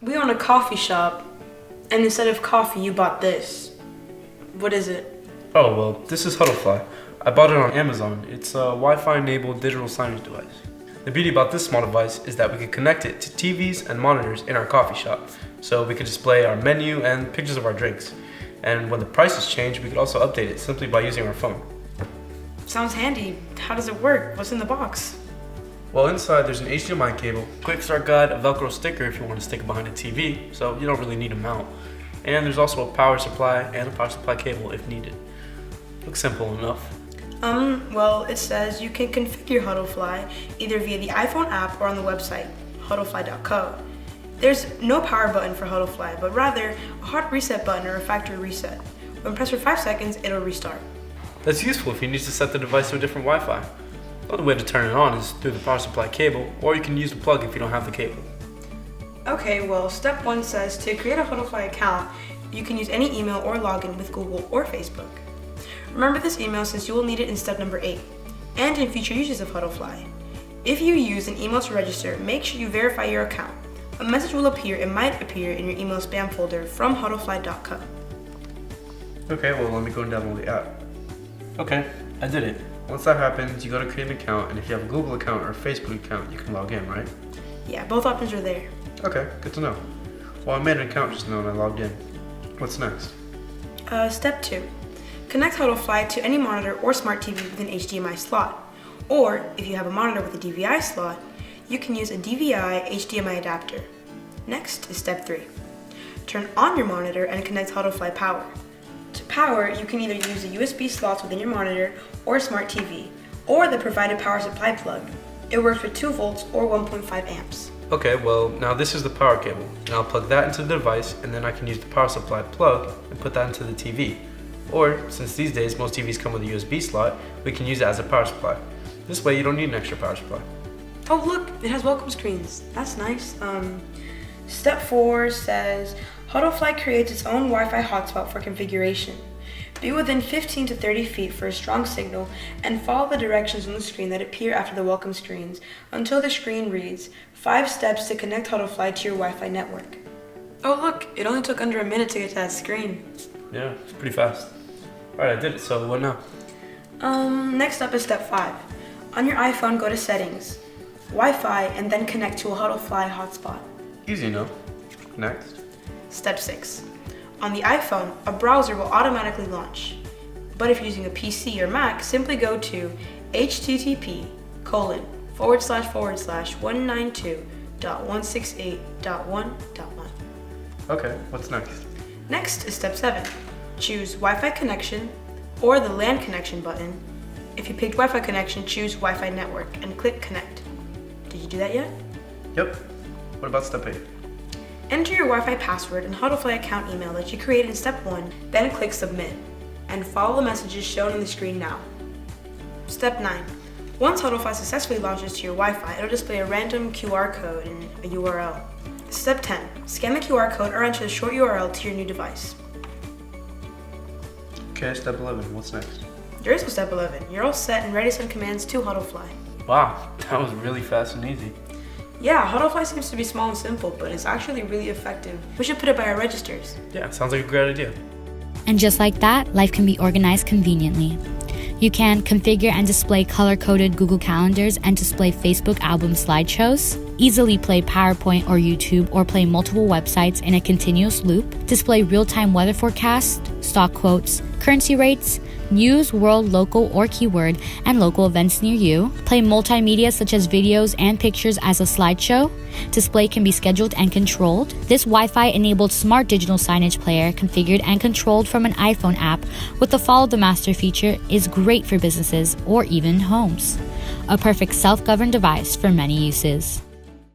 We own a coffee shop, and instead of coffee, you bought this. What is it? Oh, well, this is HuddleFly. I bought it on Amazon. It's a Wi-Fi enabled digital signage device. The beauty about this small device is that we can connect it to TVs and monitors in our coffee shop, so we can display our menu and pictures of our drinks. And when the prices change, we can also update it simply by using our phone. Sounds handy. How does it work? What's in the box? Well, inside there's an HDMI cable, quick start guide, a Velcro sticker if you want to stick it behind a TV, so you don't really need a mount. And there's also a power supply and a power supply cable if needed. Looks simple enough. Well, it says you can configure HuddleFly either via the iPhone app or on the website, HuddleFly.co. There's no power button for HuddleFly, but rather a hard reset button or a factory reset. When pressed for 5 seconds, it'll restart. That's useful if you need to set the device to a different Wi-Fi. The only way to turn it on is through the power supply cable, or you can use the plug if you don't have the cable. Okay, well, step 1 says to create a HuddleFly account, you can use any email or login with Google or Facebook. Remember this email since you will need it in step number 8, and in future uses of HuddleFly. If you use an email to register, make sure you verify your account. A message will appear and might appear in your email spam folder from HuddleFly.co. Okay, well, let me go and download the app. Okay, I did it. Once that happens, you go to create an account, and if you have a Google account or a Facebook account, you can log in, right? Yeah, both options are there. Okay, good to know. Well, I made an account just now and I logged in. What's next? Step 2. Connect HuddleFly to any monitor or smart TV with an HDMI slot. Or, if you have a monitor with a DVI slot, you can use a DVI HDMI adapter. Next is step 3. Turn on your monitor and connect HuddleFly power. To power, you can either use the USB slots within your monitor or smart TV, or the provided power supply plug. It works with 2 volts or 1.5 amps. Okay, well, now this is the power cable. Now I'll plug that into the device, and then I can use the power supply plug and put that into the TV. Or, since these days most TVs come with a USB slot, we can use it as a power supply. This way you don't need an extra power supply. Oh look, it has welcome screens. That's nice. Step 4 says, HuddleFly creates its own Wi-Fi hotspot for configuration. Be within 15 to 30 feet for a strong signal and follow the directions on the screen that appear after the welcome screens until the screen reads, 5 steps to connect HuddleFly to your Wi-Fi network. Oh look, it only took under a minute to get to that screen. Yeah, it's pretty fast. Alright, I did it, so what now? Next up is step 5. On your iPhone, go to Settings, Wi-Fi, and then connect to a HuddleFly hotspot. Easy enough. Next. Step 6. On the iPhone, a browser will automatically launch. But if you're using a PC or Mac, simply go to http://192.168.1.1.1. Okay, what's next? Next is step 7. Choose Wi-Fi connection or the LAN connection button. If you picked Wi-Fi connection, choose Wi-Fi network and click connect. Did you do that yet? Yep. What about step 8? Enter your Wi-Fi password and HuddleFly account email that you created in step 1, then click submit, and follow the messages shown on the screen now. Step 9. Once HuddleFly successfully launches to your Wi-Fi, it'll display a random QR code and a URL. Step 10. Scan the QR code or enter the short URL to your new device. Okay, step 11. What's next? There is no step 11. You're all set and ready to send commands to HuddleFly. Wow, that was really fast and easy. Yeah, HuddleFly seems to be small and simple, but it's actually really effective. We should put it by our registers. Yeah, sounds like a great idea. And just like that, life can be organized conveniently. You can configure and display color-coded Google Calendars and display Facebook album slideshows, easily play PowerPoint or YouTube or play multiple websites in a continuous loop, display real-time weather forecasts, stock quotes, currency rates, news, world, local, or keyword, and local events near you, play multimedia such as videos and pictures as a slideshow. Display can be scheduled and controlled. This Wi-Fi enabled smart digital signage player configured and controlled from an iPhone app with the follow the master feature is great for businesses or even homes. A perfect self-governed device for many uses.